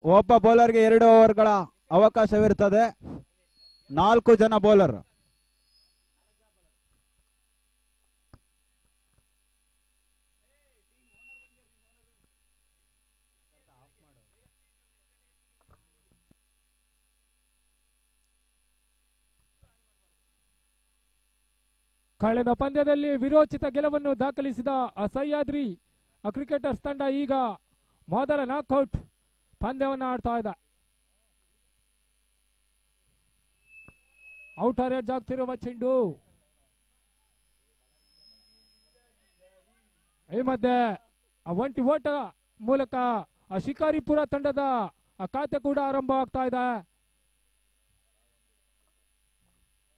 ಒಬ್ಬ ಬೌಲರ್ಗೆ 2 ಓವರ್ಗಳ ಅವಕಾಶವಿರುತ್ತದೆ. 4 ಜನ ಬೌಲರ್. ಕಳೆದ ಪಂದ್ಯದಲ್ಲಿ ವಿರೋಚಿತ ಗೆಲುವನ್ನು ದಾಖಲಿಸಿದ ಸಹ್ಯಾದ್ರಿ ಕ್ರಿಕೆಟರ್ಸ್ ತಂಡ ಈಗ ಮೊದಲ ನಾಕ್ಔಟ್ ಪಂದ್ಯವನ್ನು ಆಡ್ತಾ ಇದೆ. ಔಟರ್ ಎಡ್ಜ್ ಆಗ್ತಿರುವ ಚೆಂಡು. ಈ ಮಧ್ಯೆ ಒಂಟಿ ಓಟ ಮೂಲಕ ಶಿಕಾರಿಪುರ ತಂಡದ ಖಾತೆ ಕೂಡ ಆರಂಭವಾಗ್ತಾ ಇದೆ.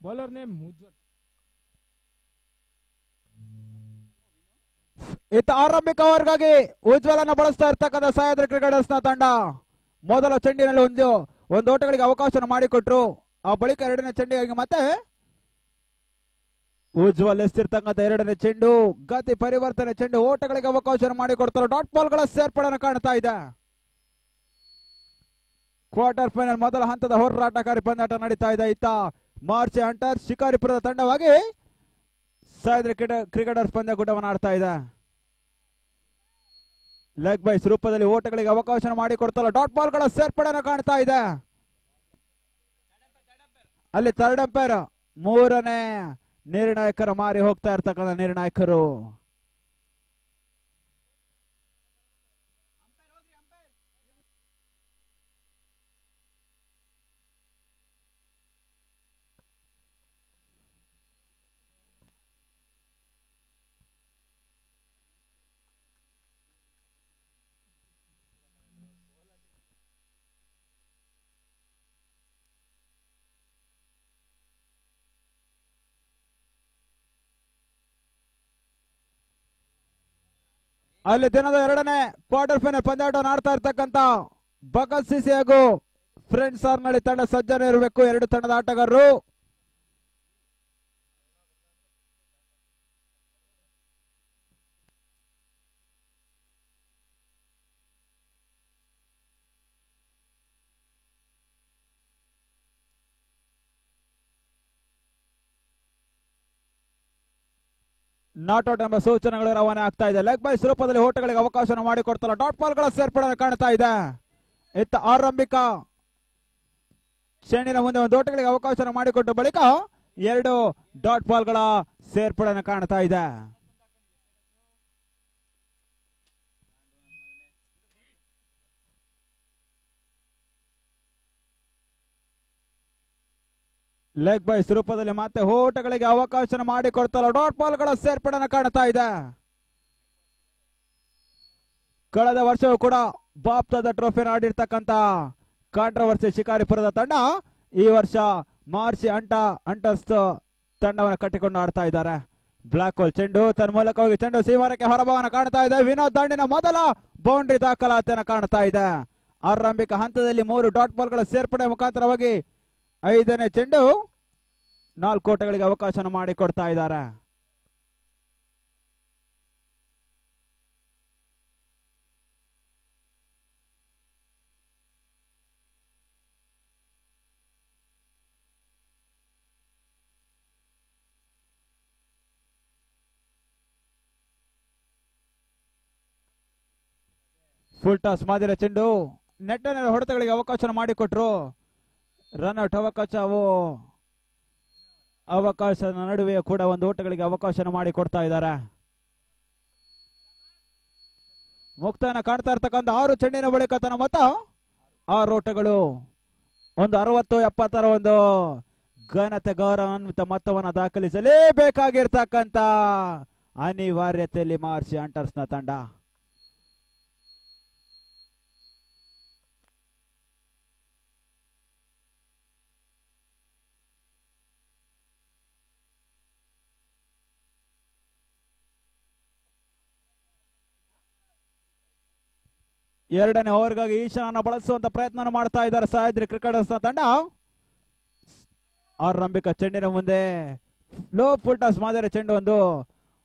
ಬೌಲರ್ ನೇಮ್ ಇತ್ತ ಆರಂಭಿಕ ಓವರ್ಗಾಗಿ ಉಜ್ವಲನ ಬಳಸ್ತಾ ಇರ್ತಕ್ಕಂಥ ಸಹ್ಯಾದ್ರಿ ಕ್ರಿಕೆಟರ್ಸ್ ನ ತಂಡ ಮೊದಲ ಚೆಂಡಿನಲ್ಲಿ ಒಂದು ಓಟಗಳಿಗೆ ಅವಕಾಶ ಮಾಡಿಕೊಟ್ರು. ಆ ಬಳಿಕ 2ನೇ ಚೆಂಡಿಗಾಗಿ ಮತ್ತೆ ಉಜ್ವಲ್ ಎಸ್ತಿರ್ತಕ್ಕಂಥ 2ನೇ ಚೆಂಡು. ಗತಿ ಪರಿವರ್ತನೆ ಚೆಂಡು. ಓಟಗಳಿಗೆ ಅವಕಾಶ ಮಾಡಿಕೊಡ್ತಾರೆ. ಡಾಟ್ ಬಾಲ್ ಗಳ ಸೇರ್ಪಡೆಯನ್ನು ಕಾಣ್ತಾ ಇದೆ. ಕ್ವಾರ್ಟರ್ ಫೈನಲ್ ಮೊದಲ ಹಂತದ ಹೋರಾಟಕಾರಿ ಪಂದ್ಯಾಟ ನಡೀತಾ ಇದೆ. ಇತ್ತ ಮಾರ್ಚಿ ಹಂಟರ್ಸ್ ಶಿಕಾರಿಪುರದ ತಂಡವಾಗಿ ಸಹ್ಯಾದ್ರಿ ಕ್ರಿಕೆಟರ್ಸ್ ಪಂದ್ಯಕೂಟವನ್ನು ಆಡ್ತಾ ಇದೆ. ಲೆಗ್ ಬೈಸ್ ರೂಪದಲ್ಲಿ ಓಟಗಳಿಗೆ ಅವಕಾಶ ಮಾಡಿಕೊಡ್ತಾರೆ. ಡಾಟ್ ಬಾಲ್ ಗಳ ಸೇರ್ಪಡೆಯನ್ನು ಕಾಣ್ತಾ ಇದೆ. ಅಲ್ಲಿ ಥರ್ಡ್ ಅಂಪೈರ್ 3ನೇ ನಿರ್ಣಾಯಕರ ಮಾರಿ ಹೋಗ್ತಾ ಇರ್ತಕ್ಕಂಥ ನಿರ್ಣಾಯಕರು. ಅಲ್ಲಿ ದಿನದ 2ನೇ ಕ್ವಾರ್ಟರ್ ಫೈನಲ್ ಪಂದ್ಯಾಟವನ್ನು ಆಡ್ತಾ ಇರ್ತಕ್ಕಂಥ ಭಗತ್ ಸಿಸಿ ಹಾಗೂ ಫ್ರೆಂಡ್ಸ್ ಆರ್ನಳ್ಳಿ ತಂಡ ಸಜ್ಜನ ಇರಬೇಕು. 2 ತಂಡದ ಆಟಗಾರರು. ನಾಟ್ಔಟ್ ಎಂಬ ಸೂಚನೆಗಳು ರವಾನೆ ಆಗ್ತಾ ಇದೆ. ಲೆಗ್ ಬೈಸ್ ರೂಪದಲ್ಲಿ ಓಟಗಳಿಗೆ ಅವಕಾಶ ಮಾಡಿಕೊಡ್ತಾರೆ. ಡಾಟ್ ಬಾಲ್ ಗಳ ಸೇರ್ಪಡೆ ಕಾಣ್ತಾ ಇದೆ. ಇತ್ತ ಆರಂಭಿಕ ಚೆಂಡಿನ ಮುಂದೆ ಒಂದು ಓಟಗಳಿಗೆ ಅವಕಾಶ ಮಾಡಿಕೊಟ್ಟ ಬಳಿಕ 2 ಡಾಟ್ ಬಾಲ್ ಗಳ ಸೇರ್ಪಡೆ ಕಾಣ್ತಾ ಇದೆ. ಲೆಗ್ ಬೈಸ್ ರೂಪದಲ್ಲಿ ಮತ್ತೆ ಓಟಗಳಿಗೆ ಅವಕಾಶ ಮಾಡಿಕೊಡ್ತಾರೆ. ಡಾಟ್ ಬಾಲ್ ಗಳ ಸೇರ್ಪಡೆ ಕಾಣ್ತಾ ಇದೆ. ಕಳೆದ ವರ್ಷವೂ ಕೂಡ ಬಾಪ್ತದ ಟ್ರೋಫಿಯನ್ನು ಆಡಿರ್ತಕ್ಕಂಥ ಕಾಂಟ್ರವರ್ಸಿ ಶಿಕಾರಿಪುರದ ತಂಡ ಈ ವರ್ಷ ಮಾರ್ಚಿ ಹಂಟರ್ಸ್ ತಂಡವನ್ನು ಕಟ್ಟಿಕೊಂಡು ಆಡ್ತಾ ಇದ್ದಾರೆ. ಬ್ಲಾಕ್ ಹೋಲ್ ಚೆಂಡು ತನ್ನ ಮೂಲಕ ಹೋಗಿ ಚೆಂಡು ಸೀಮಾರಕ್ಕೆ ಹೊರಭಾಗನ ಕಾಣ್ತಾ ಇದೆ. ವಿನೋದ್ ದಾಂಡಿನ ಮೊದಲ ಬೌಂಡ್ರಿ ದಾಖಲಾತಿಯನ್ನು ಕಾಣ್ತಾ ಇದೆ. ಆರಂಭಿಕ ಹಂತದಲ್ಲಿ 3 ಡಾಟ್ ಬಾಲ್ ಗಳ ಸೇರ್ಪಡೆ ಮುಖಾಂತರವಾಗಿ 5ನೇ ಚೆಂಡು 4 ಓಟಗಳಿಗೆ ಅವಕಾಶ ಮಾಡಿಕೊಡ್ತಾ ಇದ್ದಾರೆ. ಫುಲ್ ಟಾಸ್ ಮಾದಿರ ಚೆಂಡು ನೆಟ್ಟಿನ ಹೊಡೆತಗಳಿಗೆ ಅವಕಾಶ ಮಾಡಿಕೊಟ್ರು. ರನ್ಔಟ್ ಅವಕಾಶದ ನಡುವೆ ಕೂಡ ಒಂದು ಓಟಗಳಿಗೆ ಅವಕಾಶ ಮಾಡಿಕೊಡ್ತಾ ಇದ್ದಾರೆ. ಮುಕ್ತಾಯನ ಕಾಣ್ತಾ ಇರ್ತಕ್ಕಂಥ 6 ಚೆಂಡಿನ ಬಳಿಕ ತನ್ನ ಮೊತ್ತ 6 ಓಟಗಳು. ಒಂದು 60-70 ಒಂದು ಘನತೆ ಗೌರವಾನ್ವಿತ ಮೊತ್ತವನ್ನು ದಾಖಲಿಸಲೇಬೇಕಾಗಿರ್ತಕ್ಕಂಥ ಅನಿವಾರ್ಯತೆಯಲ್ಲಿ ಮಾರ್ಚಿ ಹಂಟರ್ಸ್ ನ ತಂಡ. ಎರಡನೇ ಓವರ್ಗಾಗಿ ಈಶಾನ ಬಳಸುವಂತ ಪ್ರಯತ್ನ ಮಾಡ್ತಾ ಇದ್ದಾರೆ ಸಹ್ಯಾದ್ರಿ ಕ್ರಿಕೆಟರ್ಸ್ ತಂಡ. ಆರಂಭಿಕ ಚೆಂಡಿನ ಮುಂದೆ ಲೋ ಫುಲ್ ಟಾಸ್ ಮಾದರಿ ಚೆಂಡು ಒಂದು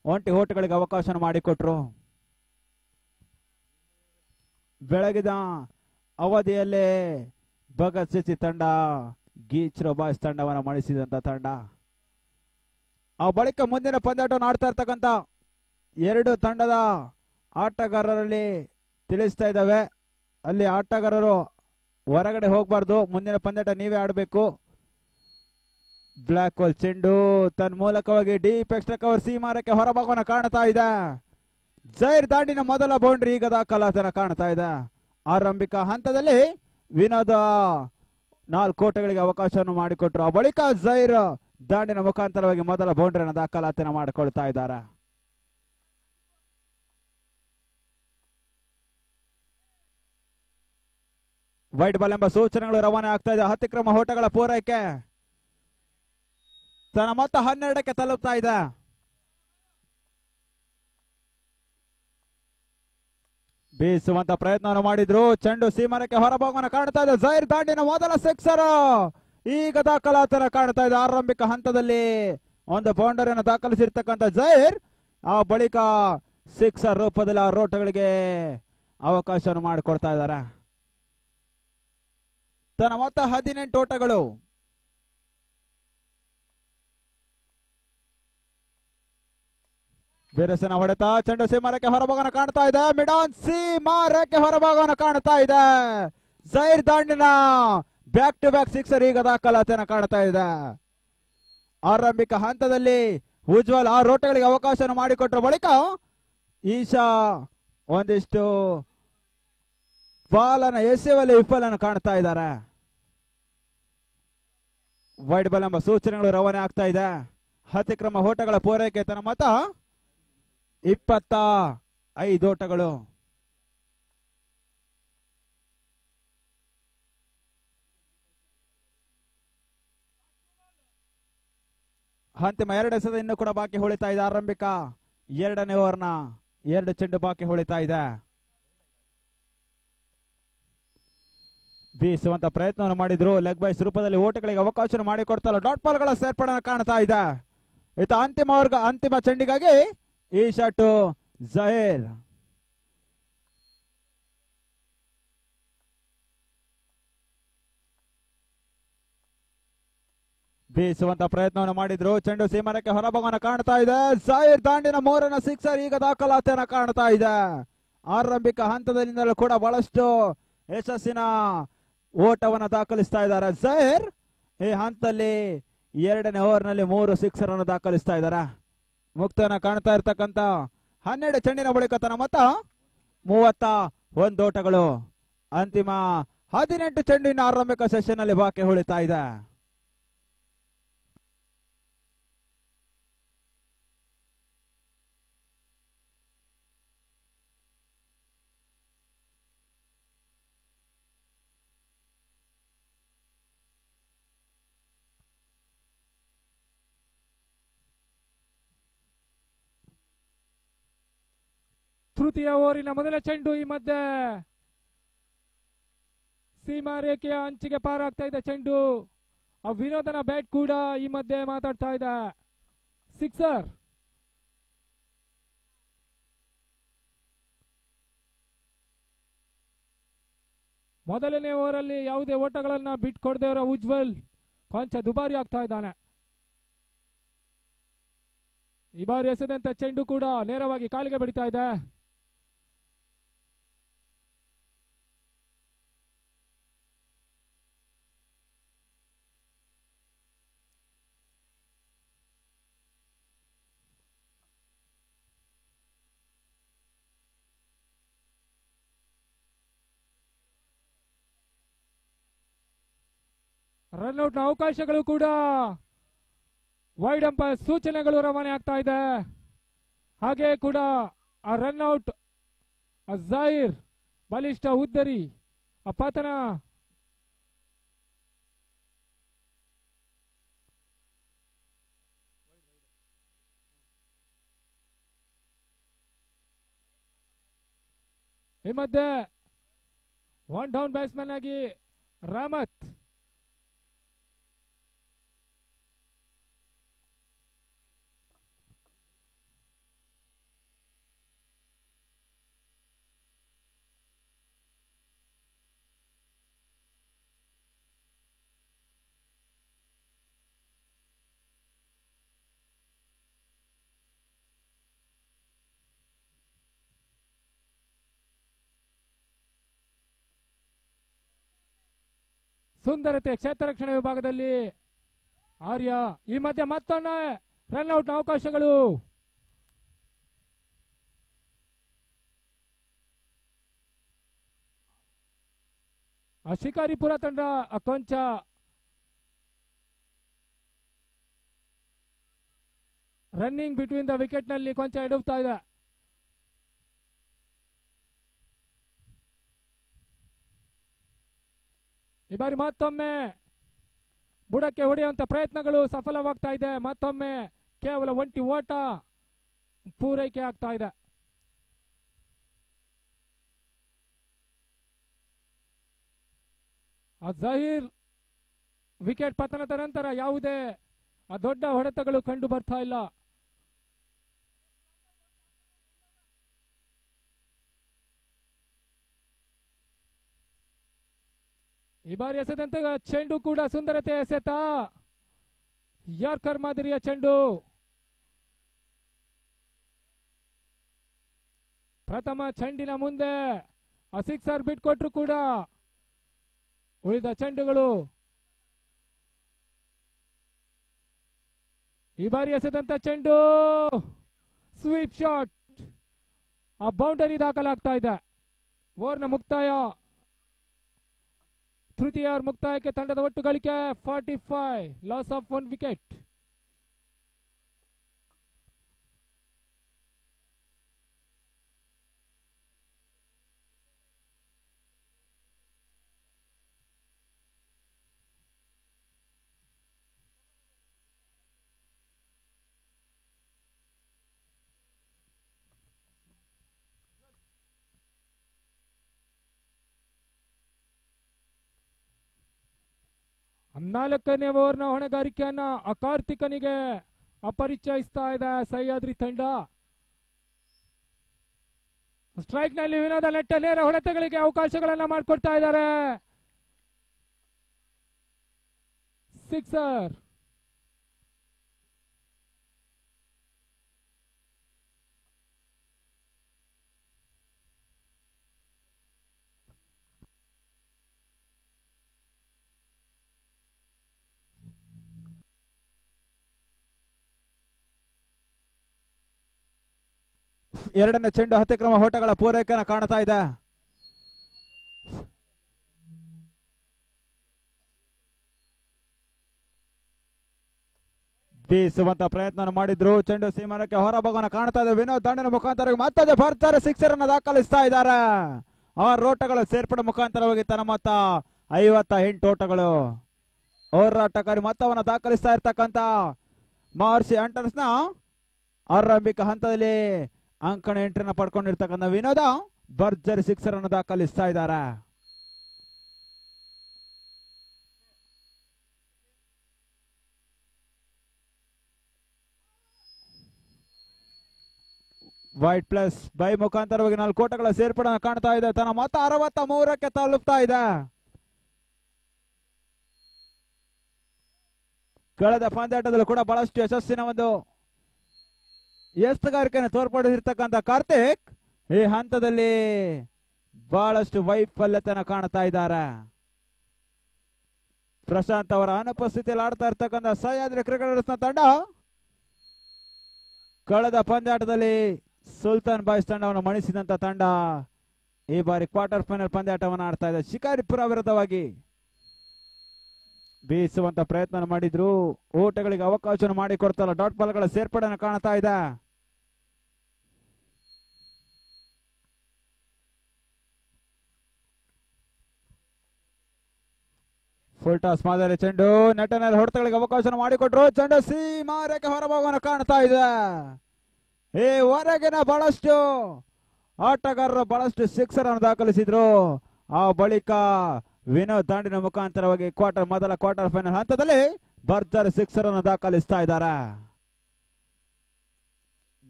ಒಂಟಿ ಓಟಗಳಿಗೆ ಅವಕಾಶ ಮಾಡಿಕೊಟ್ರು. ಬೆಳಗಿದ ಅವಧಿಯಲ್ಲೇ ಭಗತ್ ಸಿಸಿ ತಂಡ ಗೀಚ್ರೋ ಬಾಯ್ಸ್ ತಂಡವನ್ನು ಮಣಿಸಿದಂತ ತಂಡ. ಆ ಬಳಿಕ ಮುಂದಿನ ಪಂದ್ಯಾಟವನ್ನು ಆಡ್ತಾ ಇರ್ತಕ್ಕಂಥ ಎರಡು ತಂಡದ ಆಟಗಾರರಲ್ಲಿ ತಿಳಿಸ್ತಾ ಇದ್ದಾವೆ, ಅಲ್ಲಿ ಆಟಗಾರರು ಹೊರಗಡೆ ಹೋಗಬಾರ್ದು, ಮುಂದಿನ ಪಂದ್ಯಾಟ ನೀವೇ ಆಡಬೇಕು. ಬ್ಲಾಕ್ ಹೋಲ್ ಚೆಂಡು ತನ್ನ ಮೂಲಕವಾಗಿ ಡೀಪ್ ಎಕ್ಸ್ಟ್ರಾ ಕವರ್ ಸೀಮಾರಕ್ಕೆ ಹೊರಭಾಗವನ್ನು ಕಾಣ್ತಾ ಇದೆ. ಜೈರ್ ದಾಂಡಿನ ಮೊದಲ ಬೌಂಡ್ರಿ ಈಗ ದಾಖಲಾತನ ಕಾಣ್ತಾ ಇದೆ. ಆರಂಭಿಕ ಹಂತದಲ್ಲಿ ವಿನೋದ 4 ಓಟಗಳಿಗೆ ಅವಕಾಶವನ್ನು ಮಾಡಿಕೊಟ್ರು. ಆ ಬಳಿಕ ಜೈರ್ ದಾಂಡಿನ ಮುಖಾಂತರವಾಗಿ ಮೊದಲ ಬೌಂಡ್ರಿಯನ್ನು ದಾಖಲಾತಿನ ಮಾಡಿಕೊಳ್ತಾ ಇದ್ದಾರೆ. ವೈಟ್ ಬಾಲ್ ಎಂಬ ಸೂಚನೆಗಳು ರವಾನೆ ಆಗ್ತಾ ಇದೆ. ಅತಿಕ್ರಮ ಓಟಗಳ ಪೂರೈಕೆ ತನ್ನ ಮೊತ್ತ 12ಕ್ಕೆ ತಲುಪ್ತಾ ಇದೆ. ಬೀಸುವಂತ ಪ್ರಯತ್ನವನ್ನು ಮಾಡಿದ್ರು, ಚೆಂಡು ಸೀಮರಕ್ಕೆ ಹೊರಭಾಗವನ್ನು ಕಾಣ್ತಾ ಇದೆ. ಜೈರ್ ದಾಂಡಿನ ಮೊದಲ ಸಿಕ್ಸರ್ ಈಗ ದಾಖಲಾತನ ಕಾಣ್ತಾ ಇದೆ. ಆರಂಭಿಕ ಹಂತದಲ್ಲಿ ಒಂದು ಬೌಂಡರಿಯನ್ನು ದಾಖಲಿಸಿರ್ತಕ್ಕಂಥ ಜೈರ್ ಆ ಬಳಿಕ ಸಿಕ್ಸರ್ ರೂಪದಲ್ಲಿ ಆ ಓಟಗಳಿಗೆ ಅವಕಾಶವನ್ನು ಮಾಡಿಕೊಡ್ತಾ ಇದ್ದಾರೆ. ತನ್ನ ಮೊತ್ತ 18 ಓಟಗಳು. ಬಿರುಸಿನ ಹೊಡೆತ, ಚೆಂಡು ಸೀಮಾರಕ್ಕೆ ಹೊರಭಾಗವನ್ನು ಕಾಣ್ತಾ ಇದೆ. ಮಿಡಾನ್ ಸೀಮಾರಕ್ಕೆ ಹೊರಭಾಗವನ್ನು ಕಾಣ್ತಾ ಇದೆ. ಜೈರ್ ದಾಂಡಿನ ಬ್ಯಾಕ್ ಟು ಬ್ಯಾಕ್ ಸಿಕ್ಸರ್ ಈಗ ದಾಖಲಾತಿಯನ್ನು ಕಾಣ್ತಾ ಇದೆ. ಆರಂಭಿಕ ಹಂತದಲ್ಲಿ ಉಜ್ವಲ್ 6 ಓಟಗಳಿಗೆ ಅವಕಾಶವನ್ನು ಮಾಡಿಕೊಟ್ಟರ ಬಳಿಕ ಈಶಾ ಒಂದಿಷ್ಟು ಬಾಲನ್ನು ಎಸೆಯುವಲ್ಲಿ ವಿಫಲನ್ನು ಕಾಣ್ತಾ ಇದ್ದಾರೆ. ವೈಡ್ ಬಾಲ್ ಎಂಬ ಸೂಚನೆಗಳು ರವಾನೆ ಆಗ್ತಾ ಇದೆ. ಅತಿಕ್ರಮ ಓಟಗಳ ಪೂರೈಕೆ ತನ್ನ ಮತ 25 ಓಟಗಳು. ಅಂತಿಮ 2 ಎಸೆದ ಇನ್ನೂ ಕೂಡ ಬಾಕಿ ಉಳಿತಾ ಇದೆ. ಆರಂಭಿಕ 2ನೇ ಓವರ್ನ 2 ಚೆಂಡು ಬಾಕಿ ಉಳಿತಾ ಇದೆ. ಬೀಸುವಂತ ಪ್ರಯತ್ನವನ್ನು ಮಾಡಿದ್ರು, ಲೆಗ್ ಬೈಸ್ ರೂಪದಲ್ಲಿ ಓಟಗಳಿಗೆ ಅವಕಾಶ ಮಾಡಿಕೊಡ್ತಾರೆ. ಡಾಟ್ ಬಾಲ್ಗಳ ಸೇರ್ಪಡೆ ಕಾಣ್ತಾ ಇದೆ. ಇತ ಅಂತಿಮ ಚೆಂಡಿಗಾಗಿ ಈ ಶಾಟ್ ಜಹೀರ್. ಬೀಸುವಂತ ಪ್ರಯತ್ನವನ್ನು ಮಾಡಿದ್ರು, ಚೆಂಡು ಸೀಮರಕ್ಕೆ ಹೊರಭಾಗವನ್ನು ಕಾಣ್ತಾ ಇದೆ. ಜಹೀರ್ ದಾಂಡಿನ 3ನೇ ಸಿಕ್ಸರ್ ಈಗ ದಾಖಲಾತಿಯನ್ನು ಕಾಣ್ತಾ ಇದೆ. ಆರಂಭಿಕ ಹಂತದಿಂದಲೂ ಕೂಡ ಬಹಳಷ್ಟು ಯಶಸ್ಸಿನ ಓಟವನ್ನು ದಾಖಲಿಸ್ತಾ ಇದ್ದಾರೆ ಜಹೀರ್. ಈ ಹಂತದಲ್ಲಿ 2ನೇ ಓವರ್ನಲ್ಲಿ 3 ಸಿಕ್ಸರ್ ಅನ್ನು ದಾಖಲಿಸ್ತಾ ಇದ್ದಾರೆ. ಮುಕ್ತನ ಕಾಣ್ತಾ ಇರ್ತಕ್ಕಂಥ 12 ಚೆಂಡಿನ ಬಳಿಕ ತನ್ನ ಮೊತ್ತ 31 ಓಟಗಳು. ಅಂತಿಮ 18 ಚೆಂಡಿನ ಆರಂಭಿಕ ಸೆಷನ್ ಅಲ್ಲಿ ಬಾಕಿ ಉಳಿತಾ ಇದೆ. ತೃತೀಯ ಓವರಿನ ಮೊದಲ ಚೆಂಡು ಈ ಮಧ್ಯೆ ಸೀಮಾ ರೇಖೆಯ ಅಂಚಿಗೆ ಪಾರಾಗ್ತಾ ಇದೆ ಚೆಂಡು. ಆ ವಿನೋದನ ಬ್ಯಾಟ್ ಕೂಡ ಈ ಮಧ್ಯೆ ಮಾತಾಡ್ತಾ ಇದೆ. ಸಿಕ್ಸರ್. ಮೊದಲನೇ ಓವರಲ್ಲಿ ಯಾವುದೇ ಓಟಗಳನ್ನ ಬಿಟ್ಕೊಡದೇವರ ಉಜ್ವಲ್ ಕೊಂಚ ದುಬಾರಿ ಆಗ್ತಾ ಇದ್ದಾನೆ. ಈ ಬಾರಿ ಎಸೆದಂತ ಚೆಂಡು ಕೂಡ ನೇರವಾಗಿ ಕಾಲಿಗೆ ಬಡಿತಾ ಇದೆ. ರನ್ಔಟ್ ನ ಅವಕಾಶಗಳು ಕೂಡ ವೈಡ್ ಅಂಪೈರ್ ಸೂಚನೆಗಳು ರವಾನೆ ಆಗ್ತಾ ಇದೆ. ಹಾಗೆ ಕೂಡ ಆ ರನ್ಔಟ್ ಜಹೀರ್ ಬಲಿಷ್ಠ ಉದ್ದರಿ ಆ ಪತನ ಈ ಮಧ್ಯೆ 1 ಡೌನ್ ಬ್ಯಾಟ್ಸ್ಮನ್ ಆಗಿ ರಾಮತ್ ಸುಂದರತೆ ಕ್ಷೇತ್ರ ರಕ್ಷಣೆ ವಿಭಾಗದಲ್ಲಿ ಆರ್ಯ. ಈ ಮಧ್ಯೆ ಮತ್ತೊಂದು ರನ್ಔಟ್ ಅವಕಾಶಗಳು. ಶಿಕಾರಿಪುರ ತಂಡ ಕೊಂಚ ರನ್ನಿಂಗ್ ಬಿಟ್ವೀನ್ ದ ವಿಕೆಟ್ ನಲ್ಲಿ ಕೊಂಚ ಎಡುತ್ತಾ ಇದೆ. ಈ ಬಾರಿ ಮತ್ತೊಮ್ಮೆ ಬುಡಕ್ಕೆ ಹೊಡೆಯುವಂತ ಪ್ರಯತ್ನಗಳು ಸಫಲವಾಗ್ತಾ ಇದೆ. ಮತ್ತೊಮ್ಮೆ ಕೇವಲ ಒಂಟಿ ಓಟ ಪೂರೈಕೆ ಆಗ್ತಾ ಇದೆ. ಜಹೀರ್ ವಿಕೆಟ್ ಪತನದ ನಂತರ ಯಾವುದೇ ದೊಡ್ಡ ಹೊಡೆತಗಳು ಕಂಡು ಬರ್ತಾ ಇಲ್ಲ. ಈ ಬಾರಿ ಎಸೆದಂತ ಚೆಂಡು ಕೂಡ ಸುಂದರತೆ ಎಸೆತ. ಯಾರ್ಕರ್ ಮಾದರಿಯ ಚೆಂಡು. ಪ್ರಥಮ ಚೆಂಡಿನ ಮುಂದೆ ಸಿಕ್ಸರ್ ಬಿಟ್ಕೊಟ್ರು ಕೂಡ ಉಳಿದ ಚೆಂಡುಗಳು. ಈ ಬಾರಿ ಎಸೆದಂತ ಚೆಂಡು ಸ್ವೀಪ್ ಶಾಟ್. ಆ ಬೌಂಡರಿ ದಾಖಲಾಗ್ತಾ ಇದೆ. ಓವರ್ನ ಮುಕ್ತಾಯ. ತೃತೀಯ ಓವರ್ ಮುಕ್ತಾಯಕ್ಕೆ ತಂಡದ ಒಟ್ಟು ಗಳಿಕೆ 45, ಲಾಸ್ ಆಫ್ 1 ವಿಕೆಟ್. ನಾಲ್ಕನೇ ಓವರ್ನ ಹೊಣೆಗಾರಿಕೆಯನ್ನ ಕಾರ್ತಿಕನಿಗೆ ಪರಿಚಯಿಸ್ತಾ ಇದೆ ಸಹ್ಯಾದ್ರಿ ತಂಡ. ಸ್ಟ್ರೈಕ್ ನಲ್ಲಿ ವಿನೋದ ನೆಟ್ಟ ನೇರ ಹೊಡೆತಗಳಿಗೆ ಅವಕಾಶಗಳನ್ನ ಮಾಡಿಕೊಡ್ತಾ ಇದ್ದಾರೆ. ಸಿಕ್ಸರ್. ಎರಡನೇ ಚೆಂಡು ಅತಿಕ್ರಮ ಓಟಗಳ ಪೂರೈಕೆಯನ್ನು ಕಾಣ್ತಾ ಇದೆ. ಬೀಸುವಂತ ಪ್ರಯತ್ನ ಮಾಡಿದ್ರು. ಚೆಂಡು ಸೀಮಾನಕ್ಕೆ ಹೊರಭಾಗವನ್ನು ಕಾಣ್ತಾ ಇದೆ. ವಿನೋದ್ ದಂಡಿನ ಮುಖಾಂತರ ಮತ್ತೆ ಬರ್ತಾರೆ. ಸಿಕ್ಸರ್ ಅನ್ನು ದಾಖಲಿಸ್ತಾ ಇದ್ದಾರೆ. ಅವರ ಓಟಗಳು ಸೇರ್ಪಡೆ ಮುಖಾಂತರವಾಗಿ ತನ್ನ ಮೊತ್ತ 58 ಓಟಗಳು. ಹೋರಾಟಗಾರಿ ಮೊತ್ತವನ್ನು ದಾಖಲಿಸ್ತಾ ಇರ್ತಕ್ಕಂಥ ಮಾರ್ಸಿ ಹಂಟರ್ಸ್ ನ ಆರಂಭಿಕ ಹಂತದಲ್ಲಿ ಅಂಕಣ ಎಂಟ್ರಿನ ಪಡ್ಕೊಂಡಿರ್ತಕ್ಕಂಥ ವಿನೋದ ಭರ್ಜರಿ ಸಿಕ್ಸರ್ ಅನ್ನು ದಾಖಲಿಸ್ತಾ ಇದ್ದಾರೆ. ವೈಟ್ ಪ್ಲಸ್ ಬೈ ಮುಖಾಂತರವಾಗಿ 4 ಓಟಗಳ ಸೇರ್ಪಡೆ ಕಾಣ್ತಾ ಇದೆ. ತನ್ನ ಮೊತ್ತ 63ಕ್ಕೆ ತಲುಪ್ತಾ ಇದೆ. ಕಳೆದ ಪಂದ್ಯಾಟದಲ್ಲೂ ಕೂಡ ಬಹಳಷ್ಟು ಯಶಸ್ಸಿನ ಒಂದು ಎಸ್ತುಗಾರಿಕೆಯನ್ನು ತೋರ್ಪಡಿಸಿರ್ತಕ್ಕಂಥ ಕಾರ್ತಿಕ್ ಈ ಹಂತದಲ್ಲಿ ಬಹಳಷ್ಟು ವೈಫಲ್ಯತೆಯನ್ನು ಕಾಣ್ತಾ ಇದ್ದಾರೆ. ಪ್ರಶಾಂತ್ ಅವರ ಅನುಪಸ್ಥಿತಿಯಲ್ಲಿ ಆಡ್ತಾ ಇರ್ತಕ್ಕಂಥ ಸಹ್ಯಾದ್ರಿ ಕ್ರಿಕೆಟರ್ಸ್ ನ ತಂಡ ಕಳೆದ ಪಂದ್ಯಾಟದಲ್ಲಿ ಸುಲ್ತಾನ್ ಬಾಯ್ಸ್ ತಂಡವನ್ನು ಮಣಿಸಿದಂತ ತಂಡ ಈ ಬಾರಿ ಕ್ವಾರ್ಟರ್ ಫೈನಲ್ ಪಂದ್ಯಾಟವನ್ನು ಆಡ್ತಾ ಇದೆ. ಶಿಕಾರಿಪುರ ವಿರುದ್ಧವಾಗಿ ಬೀಸುವಂತ ಪ್ರಯತ್ನ ಮಾಡಿದ್ರು. ಓಟಗಳಿಗೆ ಅವಕಾಶ ಮಾಡಿಕೊಡ್ತಲ್ಲ. ಡಾಟ್ ಬಾಲ್ಗಳ ಸೇರ್ಪಡೆಯನ್ನು ಕಾಣ್ತಾ ಇದೆ. ಫುಲ್ ಟಾಸ್ ಮಾದರಿ ಚೆಂಡು ನೆಟ್ಟನಲ್ಲಿ ಹೊಡೆತಗಳಿಗೆ ಅವಕಾಶ ಮಾಡಿಕೊಟ್ರು. ಚೆಂಡು ಸೀಮಾರೇಖೆ ಹೊರಭಾಗವನ್ನು ಕಾಣ್ತಾ ಇದೆ. ಈ ಹೊರಗಿನ ಬಹಳಷ್ಟು ಆಟಗಾರರು ಬಹಳಷ್ಟು ಸಿಕ್ಸರ್ ಅನ್ನು ದಾಖಲಿಸಿದ್ರು. ಆ ಬಳಿಕ ವಿನೋದ್ ದಾಂಡಿನ ಮುಖಾಂತರವಾಗಿ ಮೊದಲ ಕ್ವಾರ್ಟರ್ ಫೈನಲ್ ಹಂತದಲ್ಲಿ ಭರ್ಜರಿ ಸಿಕ್ಸರ್ ಅನ್ನು ದಾಖಲಿಸ್ತಾ ಇದ್ದಾರೆ.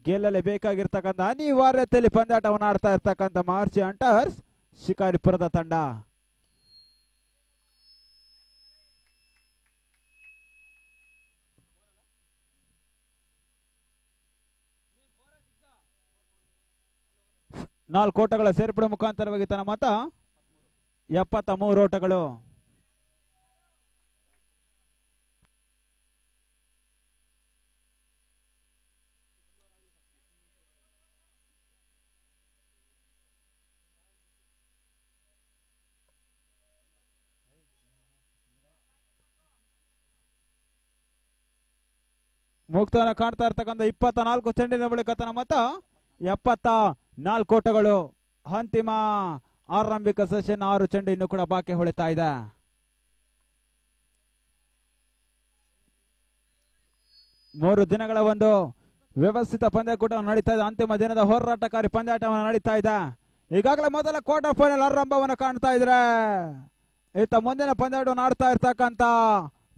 ಗೆಲ್ಲಲೇ ಬೇಕಾಗಿರ್ತಕ್ಕಂಥ ಅನಿವಾರ್ಯತೆಯಲ್ಲಿ ಪಂದ್ಯಾಟವನ್ನು ಆಡ್ತಾ ಇರ್ತಕ್ಕಂಥ ಮಾರ್ಚಿ ಹಂಟರ್ಸ್ ಶಿಕಾರಿಪುರದ ತಂಡ. ನಾಲ್ಕು ಓಟಗಳ ಸೇರ್ಪಡೆ ಮುಖಾಂತರವಾಗಿ ತನ್ನ ಮೊತ್ತ 73 ಓಟಗಳು. ಮುಕ್ತನ ಕಾಣ್ತಾ ಇರ್ತಕ್ಕಂಥ 24 ಚೆಂಡಿನ ಬಳಿಕ ತನ್ನ ಮೊತ್ತ 74 ಓಟಗಳು. ಅಂತಿಮ ಆರಂಭಿಕ ಸೆಷನ್ 6 ಚೆಂಡು ಇನ್ನು ಕೂಡ ಬಾಕಿ ಉಳಿತಾ ಇದೆ. ಮೂರು ದಿನಗಳ ಒಂದು ವ್ಯವಸ್ಥಿತ ಪಂದ್ಯಕೂಟ ನಡೀತಾ ಇದೆ. ಅಂತಿಮ ದಿನದ ಹೋರಾಟಕಾರಿ ಪಂದ್ಯಾಟವನ್ನು ನಡೀತಾ ಇದೆ. ಈಗಾಗಲೇ ಮೊದಲ ಕ್ವಾರ್ಟರ್ ಫೈನಲ್ ಆರಂಭವನ್ನು ಕಾಣ್ತಾ ಇದ್ರೆ ಇತ್ತ ಮುಂದಿನ ಪಂದ್ಯವನ್ನು ಆಡ್ತಾ ಇರ್ತಕ್ಕಂಥ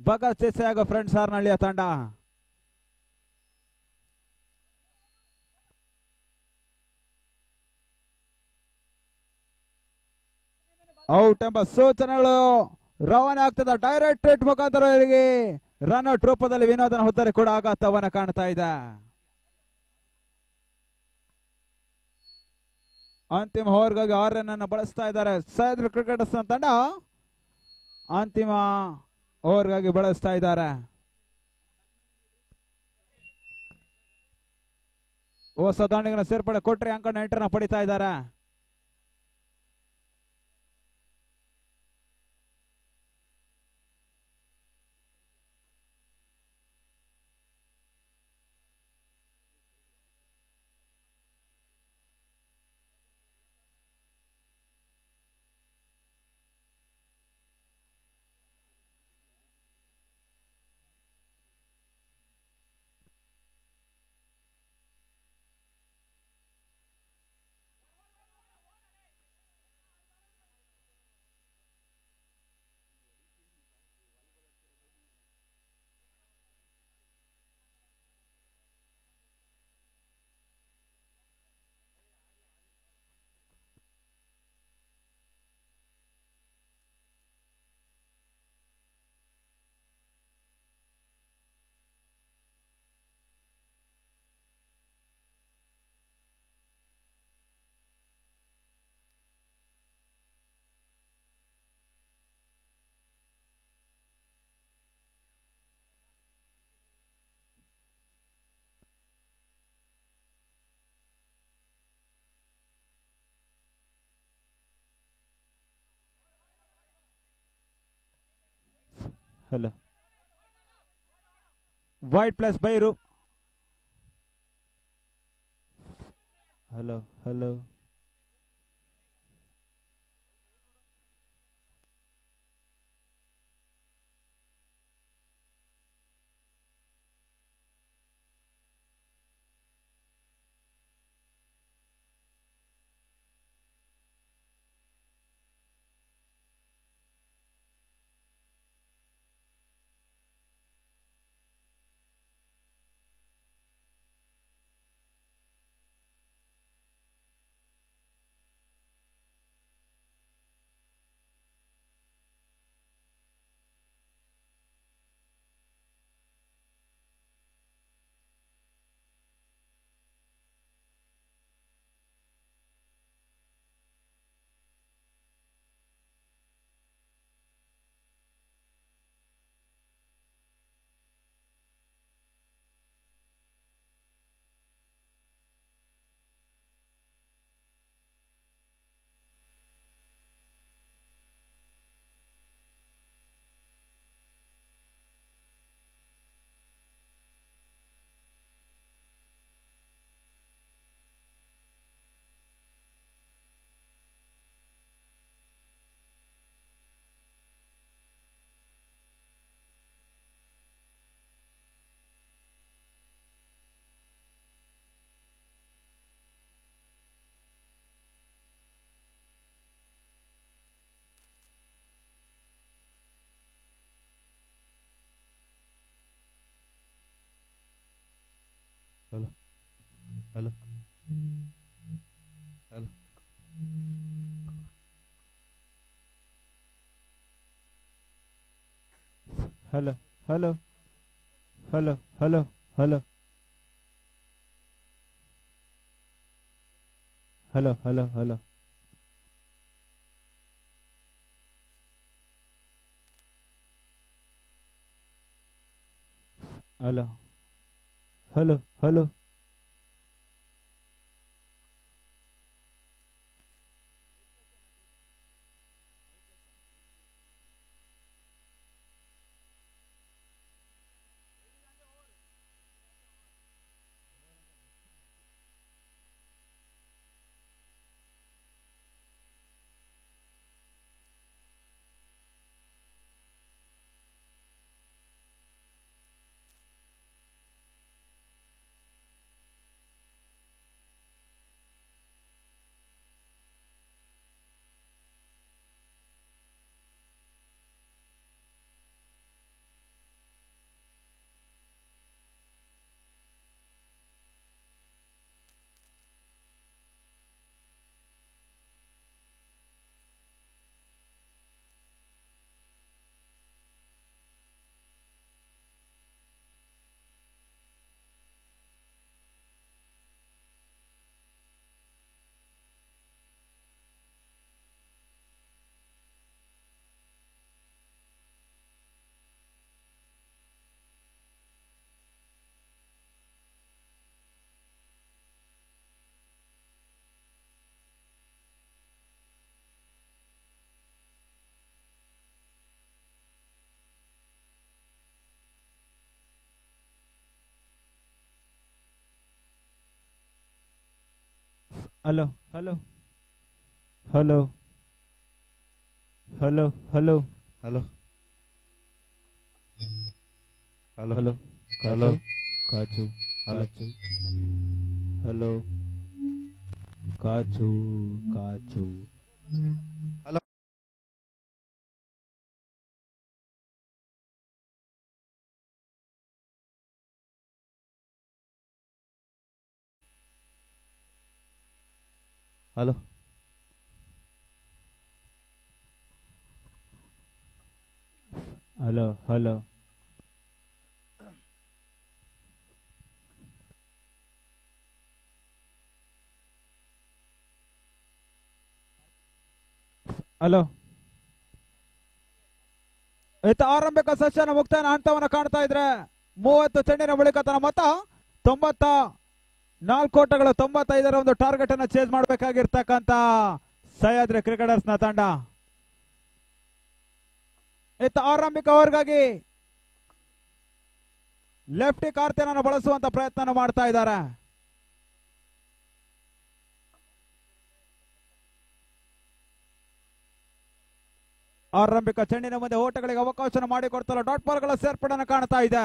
ಭಗತ್ ಸಿಸೆ ಹಾಗೂ ಫ್ರೆಂಡ್ಸ್ ಹಾರ್ನಹಳ್ಳಿಯ ತಂಡ. ಔಟ್ ಎಂಬ ಸೂಚನೆಗಳು ರವಾನೆ ಆಗ್ತದೆ. ಡೈರೆಕ್ಟ್ ಹಿಟ್ ಮುಖಾಂತರ ರನ್ ಔಟ್ ರೂಪದಲ್ಲಿ ವಿನೋದನ ಹೊತ್ತರೆ ಕೂಡ ಆಘಾತವನ್ನ ಕಾಣ್ತಾ ಇದೆ. ಅಂತಿಮ ಓವರ್ಗಾಗಿ 6 ರನ್ ಅನ್ನು ಬಳಸ್ತಾ ಇದ್ದಾರೆ ಸಹ್ಯಾದ್ರಿ ಕ್ರಿಕೆಟರ್ಸ್ ತಂಡ. ಅಂತಿಮ ಓವರ್ಗಾಗಿ ಬಳಸ್ತಾ ಇದ್ದಾರೆ. ಹೊಸ ದಾಂಡಿಗನ ಸೇರ್ಪಡೆ ಕೊಟ್ರೆ ಅಂಕನ ಎಂಟರನ್ನ ಪಡಿತಾ ಇದ್ದಾರೆ. ಹಲೋ ವೈಟ್ ಪ್ಲಸ್ ಬೈರು. Hello hello hello hello hello hello hello hello hello hello hello hello hello hello hello hello hello hello hello hello hello hello hello hello hello ಕಾಚು ಹಲೋ ಹಲೋ ಕಾಚು ಕಾಚು hello hello hello hello hello ಇತ್ತ ಆರಂಭಿಕ session ಮುಕ್ತಾಯ ಹಂತವನ್ನು ಕಾಣ್ತಾ ಇದ್ರೆ 30 ಚೆಂಡಿನ ಬಳಿಕ ತನ್ನ ಮೊತ್ತ 94 ಓಟಗಳು 95ರ ಒಂದು ಟಾರ್ಗೆಟ್ ಅನ್ನು ಚೇಸ್ ಮಾಡಬೇಕಾಗಿರ್ತಕ್ಕಂತ ಸಹ್ಯಾದ್ರಿ ಕ್ರಿಕೆಟರ್ಸ್ ನ ತಂಡ ಇತ್ತ ಆರಂಭಿಕ ಓವರ್ಗಾಗಿ ಲೆಫ್ಟಿ ಕಾರ್ತಿಯನ್ನು ಬಳಸುವಂತ ಪ್ರಯತ್ನ ಮಾಡ್ತಾ ಇದ್ದಾರೆ. ಆರಂಭಿಕ ಚೆಂಡಿನ ಮುಂದೆ ಓಟಗಳಿಗೆ ಅವಕಾಶ ಮಾಡಿಕೊಡ್ತಲ್ಲ ಡಾಟ್ ಬಾಲ್ಗಳ ಸೇರ್ಪಡೆಯನ್ನು ಕಾಣ್ತಾ ಇದೆ.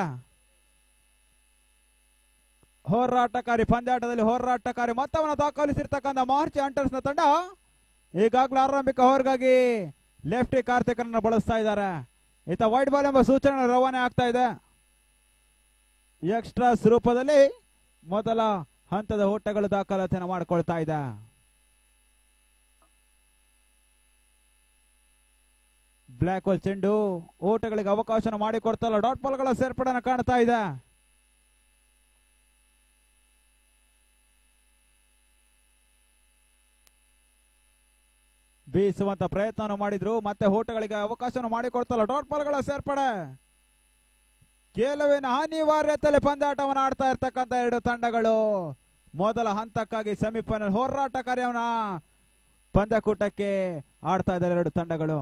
ಹೋರಾಟಕಾರಿ ಪಂದ್ಯಾಟದಲ್ಲಿ ಹೋರಾಟಕಾರಿ ಮೊತ್ತವನ್ನು ದಾಖಲಿಸಿರ್ತಕ್ಕಂಥ ಮಾರ್ಚಿ ಹಂಟರ್ಸ್ ನ ತಂಡ ಈಗಾಗಲೇ ಆರಂಭಿಕ ಓವರ್ಗಾಗಿ ಲೆಫ್ಟಿ ಕಾರ್ತಿಕರನ್ನು ಬಳಸ್ತಾ ಇದ್ದಾರೆ. ಈತ ವೈಟ್ ಬಾಲ್ ಎಂಬ ಸೂಚನೆ ರವಾನೆ ಆಗ್ತಾ ಇದೆ. ಎಕ್ಸ್ಟ್ರಾಸ್ ರೂಪದಲ್ಲಿ ಮೊದಲ ಹಂತದ ಓಟಗಳು ದಾಖಲಾತಿಯನ್ನು ಮಾಡಿಕೊಳ್ತಾ ಇದೆ. ಬ್ಲಾಕ್ ಹೋಲ್ ಚೆಂಡು ಓಟಗಳಿಗೆ ಅವಕಾಶ ಮಾಡಿಕೊಡ್ತಲ್ಲ ಡಾಟ್ ಬಾಲ್ಗಳ ಸೇರ್ಪಡೆಯನ್ನು ಕಾಣ್ತಾ ಇದೆ. ಬೀಸುವಂತ ಪ್ರಯತ್ನ ಮಾಡಿದ್ರು ಮತ್ತೆ ಓಟಗಳಿಗೆ ಅವಕಾಶ ಮಾಡಿಕೊಡ್ತಲ್ಲ ಡಾಟ್ ಬಾಲ್ಗಳ ಸೇರ್ಪಡೆ. ಗೆಲುವಿನ ಅನಿವಾರ್ಯತೆಯಲ್ಲಿ ಪಂದ್ಯಾಟವನ್ನು ಆಡ್ತಾ ಇರ್ತಕ್ಕಂಥ ಎರಡು ತಂಡಗಳು ಮೊದಲ ಹಂತಕ್ಕಾಗಿ ಸೆಮಿಫೈನಲ್ ಹೋರಾಟಕಾರಿಯವನ್ನ ಪಂದ್ಯಕೂಟಕ್ಕೆ ಆಡ್ತಾ ಇದ್ದಾರೆ ಎರಡು ತಂಡಗಳು.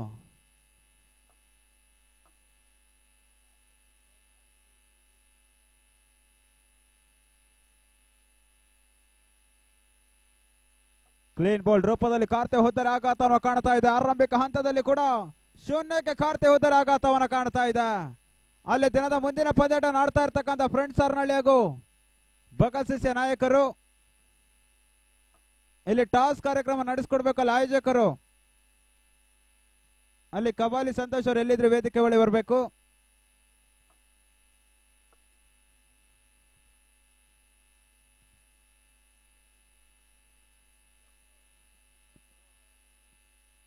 ಕ್ಲೀನ್ ಬಾಲ್ ರೂಪದಲ್ಲಿ ಕಾರ್ತೆ ಹೋದರೆ ಆಘಾತವನ್ನು ಕಾಣ್ತಾ ಇದೆ. ಆರಂಭಿಕ ಹಂತದಲ್ಲಿ ಕೂಡ ಶೂನ್ಯಕ್ಕೆ ಕಾರ್ತೆ ಹೋದರೆ ಆಘಾತವನ್ನು ಕಾಣ್ತಾ ಇದೆ. ಅಲ್ಲಿ ದಿನದ ಮುಂದಿನ ಪಂದ್ಯಾಟ ಆಡ್ತಾ ಇರ್ತಕ್ಕಂಥ ಫ್ರೆಂಡ್ಸ್ ಹರನಹಳ್ಳಿ ಹಾಗೂ ಬಗಸಿಸಿಯ ನಾಯಕರು ಇಲ್ಲಿ ಟಾಸ್ ಕಾರ್ಯಕ್ರಮ ನಡೆಸಿಕೊಡ್ಬೇಕಲ್ಲ ಆಯೋಜಕರು. ಅಲ್ಲಿ ಕಬಾಲಿ ಸಂತೋಷ್ ಅವರು ಎಲ್ಲಿದ್ರು ವೇದಿಕೆ ಬಳಿ ಬರಬೇಕು.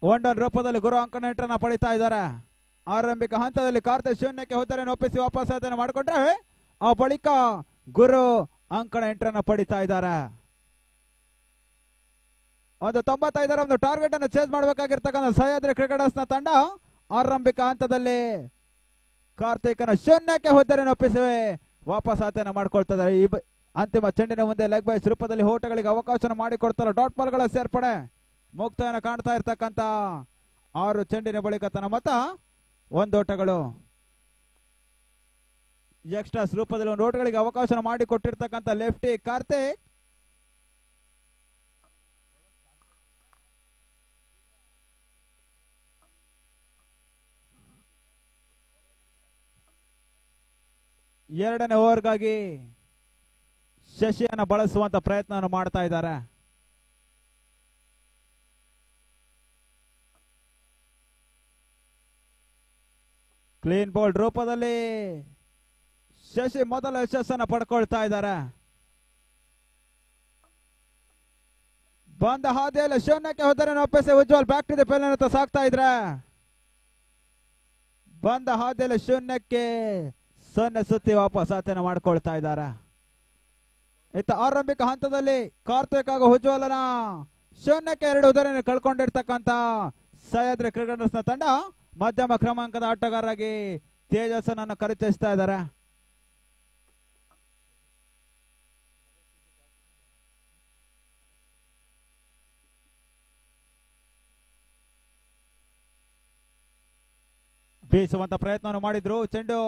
ಒನ್ ಡೌನ್ ರೂಪದಲ್ಲಿ ಗುರು ಅಂಕಣ ಎಂಟ್ರನ್ನ ಪಡಿತಾ ಇದ್ದಾರೆ. ಆರಂಭಿಕ ಹಂತದಲ್ಲಿ ಕಾರ್ತೆ ಶೂನ್ಯಕ್ಕೆ ಹೋದರೆ ಒಪ್ಪಿಸಿ ವಾಪಸ್ ಅದನ್ನು ಮಾಡಿಕೊಂಡ್ರೆ ಆ ಬಳಿಕ ಗುರು ಅಂಕಣ ಎಂಟ್ರನ್ನ ಪಡಿತಾ ಇದ್ದಾರೆ. ಒಂದು 95ರ ಒಂದು ಟಾರ್ಗೆಟ್ ಅನ್ನು ಚೇಸ್ ಮಾಡಬೇಕಾಗಿರ್ತಕ್ಕಂಥ ಸಹ್ಯಾದ್ರಿ ಕ್ರಿಕೆಟರ್ಸ್ ನ ತಂಡ ಆರಂಭಿಕ ಹಂತದಲ್ಲಿ ಕಾರ್ತಿಕನ ಶೂನ್ಯಕ್ಕೆ ಹೋದರೆ ಒಪ್ಪಿಸಿ ವಾಪಸ್ ಆತನ ಮಾಡ್ಕೊಳ್ತಾ ಈ ಅಂತಿಮ ಚೆಂಡಿನ ಮುಂದೆ ಲೆಗ್ ಬೈಸ್ ರೂಪದಲ್ಲಿ ಓಟಗಳಿಗೆ ಅವಕಾಶ ಮಾಡಿಕೊಡ್ತಾರೆ ಡಾಟ್ ಬಾಲ್ಗಳ ಸೇರ್ಪಡೆ ಮುಕ್ತಾಯನ ಕಾಣ್ತಾ ಇರ್ತಕ್ಕಂಥ 6 ಚೆಂಡಿನ ಬಳಿಕ ತನ್ನ ಮೊತ್ತ 1 ಓಟಗಳು. ಎಕ್ಸ್ಟ್ರಾಸ್ ರೂಪದಲ್ಲಿ ಒಂದು ಓಟಗಳಿಗೆ ಅವಕಾಶ ಮಾಡಿಕೊಟ್ಟಿರ್ತಕ್ಕಂಥ ಲೆಫ್ಟಿ ಕಾರ್ತಿಕ್ ಎರಡನೇ ಓವರ್ಗಾಗಿ ಶಶಿಯನ್ನು ಬಳಸುವಂತ ಪ್ರಯತ್ನ ಮಾಡ್ತಾ ಇದ್ದಾರೆ. ಕ್ಲೀನ್ ಬಾಲ್ ರೂಪದಲ್ಲಿ ಶಶಿ ಮೊದಲ ಯಶಸ್ಸನ್ನು ಪಡ್ಕೊಳ್ತಾ ಇದ್ದಾರೆ. ಬಂದ ಹಾದಿಯಲ್ಲಿ ಶೂನ್ಯಕ್ಕೆ ಹೋದರೆ ಒಪ್ಪಿಸಿ ಉಜ್ವಲ್ ಬ್ಯಾಕ್ ಟು ದಿ ಪೆಲ್ ಅಂತ ಸಾಕ್ತಾ ಇದ್ರೆ ಬಂದ ಹಾದಿಯಲ್ಲಿ ಶೂನ್ಯಕ್ಕೆ 0 ಸುತ್ತಿ ವಾಪಸ್ ಆತನ ಮಾಡ್ಕೊಳ್ತಾ ಇದ್ದಾರೆ. ಇತ್ತ ಆರಂಭಿಕ ಹಂತದಲ್ಲಿ ಕಾರ್ತಿಕ್ ಹಾಗೂ ಉಜ್ವಲನ ಶೂನ್ಯಕ್ಕೆ 2 ಉದರನ್ನು ಕಳ್ಕೊಂಡಿರ್ತಕ್ಕಂಥ ಸಹ್ಯಾದ್ರಿ ಕ್ರಿಕೆಟರ್ಸ್ ನ ತಂಡ ಮಧ್ಯಮ ಕ್ರಮಾಂಕದ ಆಟಗಾರರಾಗಿ ತೇಜಸ್ಸನನ್ನು ಪರಿಚಯಿಸ್ತಾ ಇದ್ದಾರೆ. ಬೀಸುವಂತ ಪ್ರಯತ್ನವನ್ನು ಮಾಡಿದ್ರು. ಚೆಂಡು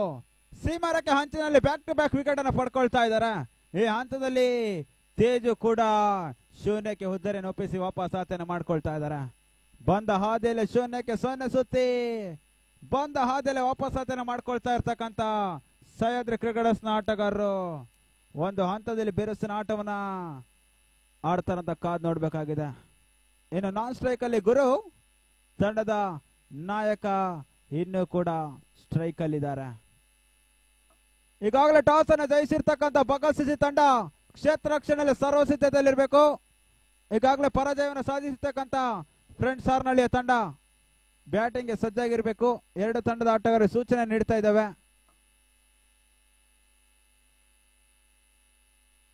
ಸೀಮಾರಕ್ಕೆ ಹಂಚಿನಲ್ಲಿ ಬ್ಯಾಕ್ ಟು ಬ್ಯಾಕ್ ವಿಕೆಟ್ ಅನ್ನು ಪಡ್ಕೊಳ್ತಾ ಇದ್ದಾರೆ. ಈ ಹಂತದಲ್ಲಿ ತೇಜು ಕೂಡ ಶೂನ್ಯಕ್ಕೆ ಹುದ್ದರೆಯನ್ನು ಒಪ್ಪಿಸಿ ವಾಪಸ್ ಆತನ ಮಾಡ್ಕೊಳ್ತಾ ಇದ್ದಾರೆ. ಬಂದ ಹಾದಿಯಲ್ಲಿ ಶೂನ್ಯಕ್ಕೆ 0 ಸುತ್ತಿ ಬಂದ ಹಾದಿಯಲ್ಲಿ ವಾಪಸ್ ಆತನ ಮಾಡ್ಕೊಳ್ತಾ ಇರ್ತಕ್ಕಂತ ಸಹ್ಯಾದ್ರಿ ಕ್ರಿಕೆಟರ್ಸ್ ನ ಆಟಗಾರರು ಒಂದು ಹಂತದಲ್ಲಿ ಬಿರುಸಿನ ಆಟವನ್ನ ಆಡ್ತಾರಂತ ಕಾದ್ ನೋಡ್ಬೇಕಾಗಿದೆ. ಇನ್ನು ನಾನ್ ಸ್ಟ್ರೈಕ್ ಅಲ್ಲಿ ಗುರು ತಂಡದ ನಾಯಕ ಇನ್ನೂ ಕೂಡ ಸ್ಟ್ರೈಕ್ ಅಲ್ಲಿದ್ದಾರೆ. ಈಗಾಗಲೇ ಟಾಸ್ ಅನ್ನು ಜಯಿಸಿರ್ತಕ್ಕಂಥ ಬಗಸಿಸಿ ತಂಡ ಕ್ಷೇತ್ರ ರಕ್ಷಣೆಯಲ್ಲಿ ಸರ್ವಸಿದ್ಧತೆಯಲ್ಲಿರಬೇಕು. ಈಗಾಗಲೇ ಪರಾಜಯವನ್ನು ಸಾಧಿಸಿರ್ತಕ್ಕಂಥ ಫ್ರೆಂಡ್ಸ್ ಹಾರ್ನಹಳ್ಳಿಯ ತಂಡ ಬ್ಯಾಟಿಂಗ್ಗೆ ಸಜ್ಜಾಗಿರ್ಬೇಕು. ಎರಡು ತಂಡದ ಆಟಗಾರರು ಸೂಚನೆ ನೀಡ್ತಾ ಇದ್ದಾವೆ.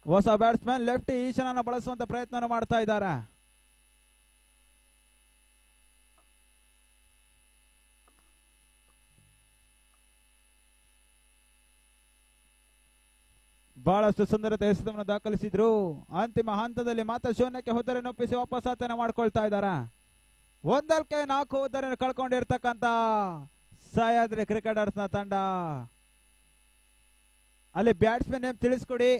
ಹೊಸ ಬ್ಯಾಟ್ಸ್ಮನ್ ಲೆಫ್ಟಿ ಈಶಾನನ್ನು ಬಳಸುವಂತ ಪ್ರಯತ್ನ ಮಾಡ್ತಾ ಇದ್ದಾರೆ. ಬಹಳಷ್ಟು ಸುಂದರತೆ ಎಸೆತವನ್ನು ದಾಖಲಿಸಿದ್ರು. ಅಂತಿಮ ಹಂತದಲ್ಲಿ ಮಾತ್ರ ಶೂನ್ಯಕ್ಕೆ ಹುದ್ದರೆಯನ್ನು ಒಪ್ಪಿಸಿ ವಾಪಸ್ ಆತನ ಮಾಡ್ಕೊಳ್ತಾ ಇದ್ದಾರೆ. 1-4 ಹುದ್ದರೆಯನ್ನು ಕಳ್ಕೊಂಡಿರ್ತಕ್ಕಂತ ಸಹ್ಯಾದ್ರಿ ಕ್ರಿಕೆಟರ್ಸ್ ನ ತಂಡ. ಅಲ್ಲಿ ಬ್ಯಾಟ್ಸ್ಮನ್ ನೇಮ್ ತಿಳಿಸ್ಕೊಡಿ.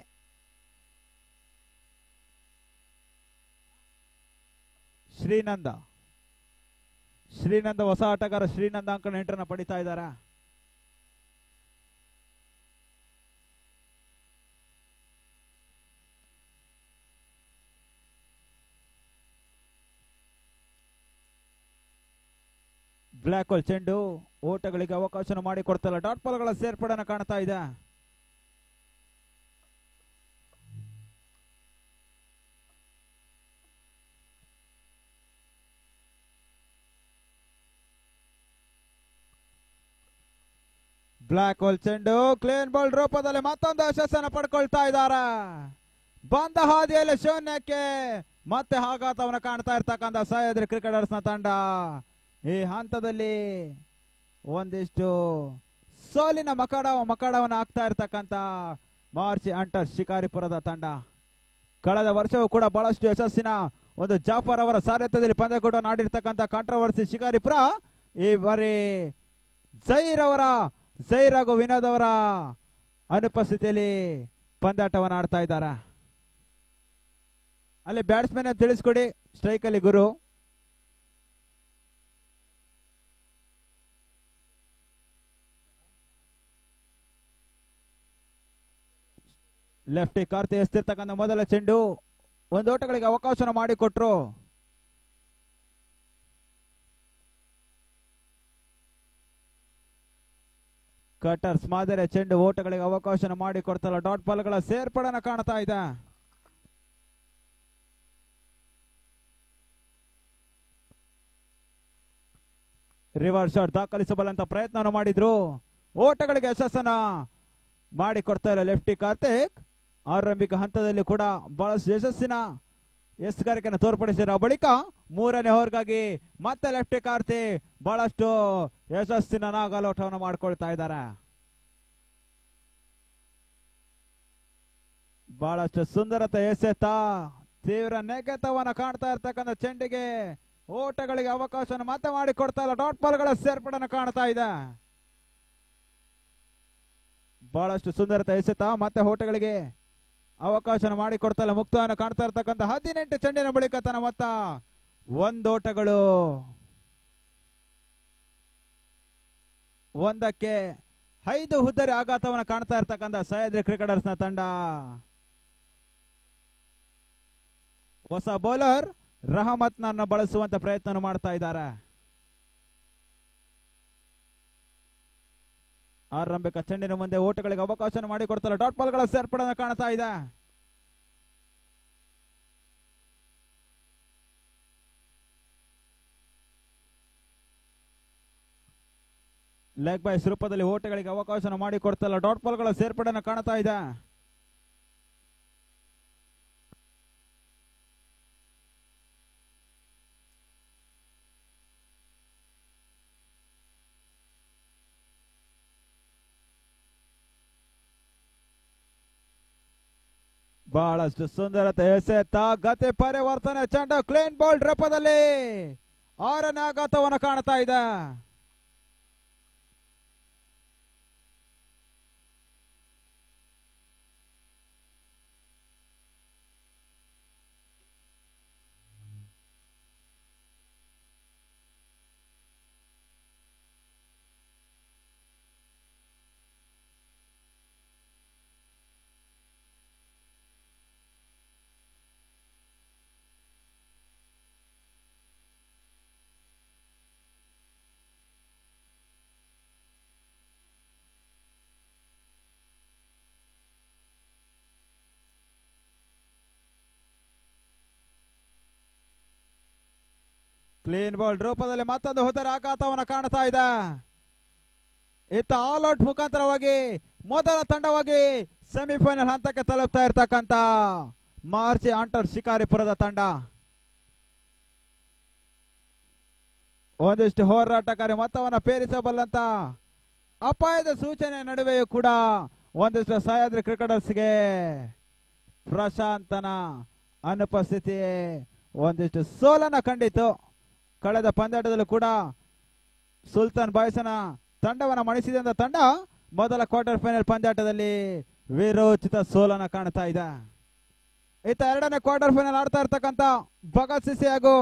ಶ್ರೀನಂದ ಹೊಸ ಆಟಗಾರ ಶ್ರೀನಂದ ಅಂಕ ಎಂಟರನ್ನ ಪಡಿತಾ ಇದ್ದಾರೆ. ಬ್ಲಾಕ್ ಹೋಲ್ ಚೆಂಡು ಓಟಗಳಿಗೆ ಅವಕಾಶ ಮಾಡಿಕೊಡ್ತಲ್ಲ. ಡಾಟ್ ಬಾಲ್ಗಳ ಸೇರ್ಪಡೆಯನ್ನು ಕಾಣ್ತಾ ಇದೆ. ಬ್ಲಾಕ್ ಹೋಲ್ ಚೆಂಡು ಕ್ಲೀನ್ ಬಾಲ್ ರೂಪದಲ್ಲಿ ಮತ್ತೊಂದು ಯಶಸ್ಸನ್ನು ಪಡ್ಕೊಳ್ತಾ ಇದ್ದಾರೆ. ಬಂದ ಹಾದಿಯಲ್ಲಿ ಶೂನ್ಯಕ್ಕೆ ಮತ್ತೆ ಆಘಾತವನ್ನು ಕಾಣ್ತಾ ಇರ್ತಕ್ಕಂಥ ಸಹ್ಯಾದ್ರಿ ಕ್ರಿಕೆಟರ್ಸ್ ನ ತಂಡ ಈ ಹಂತದಲ್ಲಿ ಒಂದಿಷ್ಟು ಸೋಲಿನ ಮಕಡವನ್ನು ಹಾಕ್ತಾ ಇರ್ತಕ್ಕಂಥ ಮಾರ್ಚಿ ಅಂಟರ್ ಶಿಕಾರಿಪುರದ ತಂಡ. ಕಳೆದ ವರ್ಷವೂ ಕೂಡ ಬಹಳಷ್ಟು ಯಶಸ್ಸಿನ ಒಂದು ಜಾಫರ್ ಅವರ ಸಾರಥ್ಯದಲ್ಲಿ ಪಂದ್ಯಕೂಟ ಆಡಿರ್ತಕ್ಕಂಥ ಕಾಂಟ್ರವರ್ಸಿ ಶಿಕಾರಿಪುರ ಈ ಬಾರಿ ಜೈರ್ ಹಾಗೂ ವಿನೋದ್ ಅವರ ಅನುಪಸ್ಥಿತಿಯಲ್ಲಿ ಪಂದ್ಯಾಟವನ್ನು ಆಡ್ತಾ ಇದ್ದಾರೆ. ಅಲ್ಲಿ ಬ್ಯಾಟ್ಸ್ಮನ್ ತಿಳಿಸ್ಕೊಡಿ. ಸ್ಟ್ರೈಕ್ ಅಲ್ಲಿ ಗುರು. ಲೆಫ್ಟಿ ಕಾರ್ತಿ ಎಸ್ತಿರ್ತಕ್ಕಂಥ ಮೊದಲ ಚೆಂಡು ಒಂದು ಓಟಗಳಿಗೆ ಅವಕಾಶ ಮಾಡಿಕೊಟ್ರು. ಕಟರ್ಸ್ ಮಾದರಿ ಚೆಂಡು ಓಟಗಳಿಗೆ ಅವಕಾಶ ಮಾಡಿಕೊಡ್ತಲ್ಲ. ಡಾಟ್ ಬಾಲ್ಗಳ ಸೇರ್ಪಡೆನ ಕಾಣ್ತಾ ಇದೆ. ರಿವರ್ಸ್ ಶಾಟ್ ದಾಖಲಿಸಬಲ್ಲಂತ ಪ್ರಯತ್ನ ಮಾಡಿದ್ರು. ಓಟಗಳಿಗೆ ಯಶಸ್ಸನ್ನ ಮಾಡಿಕೊಡ್ತಾ ಇಲ್ಲ ಲೆಫ್ಟಿ ಕಾರ್ತಿಕ್. ಆರಂಭಿಕ ಹಂತದಲ್ಲಿ ಕೂಡ ಬಹಳಷ್ಟು ಯಶಸ್ಸಿನ ಎಸ್ಗಾರಿಕೆಯನ್ನು ತೋರ್ಪಡಿಸಿದ ಬಳಿಕ ಮೂರನೇ ಓವರ್ಗಾಗಿ ಮತ್ತೆ ಲೆಫ್ಟಿ ಕಾರ್ತಿ ಬಹಳಷ್ಟು ಯಶಸ್ಸಿನ ನಾಗಲೋಟವನ್ನು ಮಾಡ್ಕೊಳ್ತಾ ಇದ್ದಾರೆ. ಬಹಳಷ್ಟು ಸುಂದರತೆ ಎಸೆತ ತೀವ್ರ ನೆಗೆತವನ್ನ ಕಾಣ್ತಾ ಇರ್ತಕ್ಕಂಥ ಚೆಂಡಿಗೆ ಓಟಗಳಿಗೆ ಅವಕಾಶ ಮತ್ತೆ ಮಾಡಿಕೊಡ್ತಾ ಇಲ್ಲ. ಡಾಟ್ ಬಾಲ್ಗಳ ಸೇರ್ಪಡೆಯನ್ನು ಕಾಣ್ತಾ ಇದೆ. ಬಹಳಷ್ಟು ಸುಂದರತೆ ಎಸೆತ ಮತ್ತೆ ಓಟಗಳಿಗೆ ಅವಕಾಶ ಮಾಡಿಕೊಡ್ತಲ್ಲ. ಮುಕ್ತವನ್ನು ಕಾಣ್ತಾ ಇರ್ತಕ್ಕಂಥ 18 ಚೆಂಡಿನ ಬಳಿಕ ತನ್ನ ಮೊತ್ತ 1 ಓಟಗಳು. 1-5 ಹುದ್ದರಿ ಆಘಾತವನ್ನು ಕಾಣ್ತಾ ಇರ್ತಕ್ಕಂಥ ಸಹ್ಯಾದ್ರಿ ಕ್ರಿಕೆಟರ್ಸ್ ನ ತಂಡ. ಹೊಸ ಬೌಲರ್ ರಹಮತ್ ನನ್ನ ಬಳಸುವಂತ ಪ್ರಯತ್ನ ಮಾಡ್ತಾ ಇದ್ದಾರೆ. ಆರಂಭಿಕ ಚೆಂಡಿನ ಮುಂದೆ ಓಟಗಳಿಗೆ ಅವಕಾಶ ಮಾಡಿಕೊಡ್ತಲ್ಲ. ಡಾಟ್ ಬಾಲ್ಗಳ ಸೇರ್ಪಡೆಯನ್ನು ಕಾಣ್ತಾ ಇದೆ. ಲೆಗ್ ಬೈಸ್ ರೂಪದಲ್ಲಿ ಓಟಗಳಿಗೆ ಅವಕಾಶ ಮಾಡಿಕೊಡ್ತಲ್ಲ. ಡಾಟ್ ಬಾಲ್ಗಳ ಸೇರ್ಪಡೆಯನ್ನು ಕಾಣ್ತಾ ಇದೆ. ಬಹಳಷ್ಟು ಸುಂದರತೆ ಎಸೆತ ಗತಿ ಪರಿವರ್ತನೆ ಚೆಂಡು ಕ್ಲೀನ್ ಬಾಲ್ ರೂಪದಲ್ಲಿ 6ನೇ ಆಘಾತವನ್ನು ಕಾಣ್ತಾ ಇದೆ. ಕ್ಲೀನ್ ಬಾಲ್ ರೂಪದಲ್ಲಿ ಮತ್ತೊಂದು ಹುದ್ದರ ಆಘಾತವನ್ನು ಕಾಣ್ತಾ ಇದೆ. ಇತ್ತ ಆಲ್ ಔಟ್ ಮುಖಾಂತರವಾಗಿ ಮೊದಲ ತಂಡವಾಗಿ ಸೆಮಿಫೈನಲ್ ಹಂತಕ್ಕೆ ತಲುಪ್ತಾ ಇರ್ತಕ್ಕಂತ ಮಾರ್ಚಿ ಅಂಟರ್ ಶಿಕಾರಿಪುರದ ತಂಡ. ಒಂದಿಷ್ಟು ಹೋರಾಟಗಾರಿ ಮೊತ್ತವನ್ನು ಪೇರಿಸಬಲ್ಲಂತ ಅಪಾಯದ ಸೂಚನೆ ನಡುವೆಯೂ ಕೂಡ ಒಂದಿಷ್ಟು ಸಹ್ಯಾದ್ರಿ ಕ್ರಿಕೆಟರ್ಸ್ಗೆ ಪ್ರಶಾಂತನ ಅನುಪಸ್ಥಿತಿ ಒಂದಿಷ್ಟು ಸೋಲನ್ನ ಕಂಡಿತು. ಕಳೆದ ಪಂದ್ಯಾಟದಲ್ಲೂ ಕೂಡ ಸುಲ್ತಾನ್ ಬಾಯ್ಸನ ತಂಡವನ್ನು ಮಣಿಸಿದಂತ ತಂಡ ಮೊದಲ ಕ್ವಾರ್ಟರ್ ಫೈನಲ್ ಪಂದ್ಯಾಟದಲ್ಲಿ ವಿರೋಚಿತ ಸೋಲನ್ನ ಕಾಣ್ತಾ ಇದೆ. ಇತ್ತ ಎರಡನೇ ಕ್ವಾರ್ಟರ್ ಫೈನಲ್ ಆಡ್ತಾ ಇರ್ತಕ್ಕಂತ ಭಗತ್ ಸಿಸಿ ಹಾಗೂ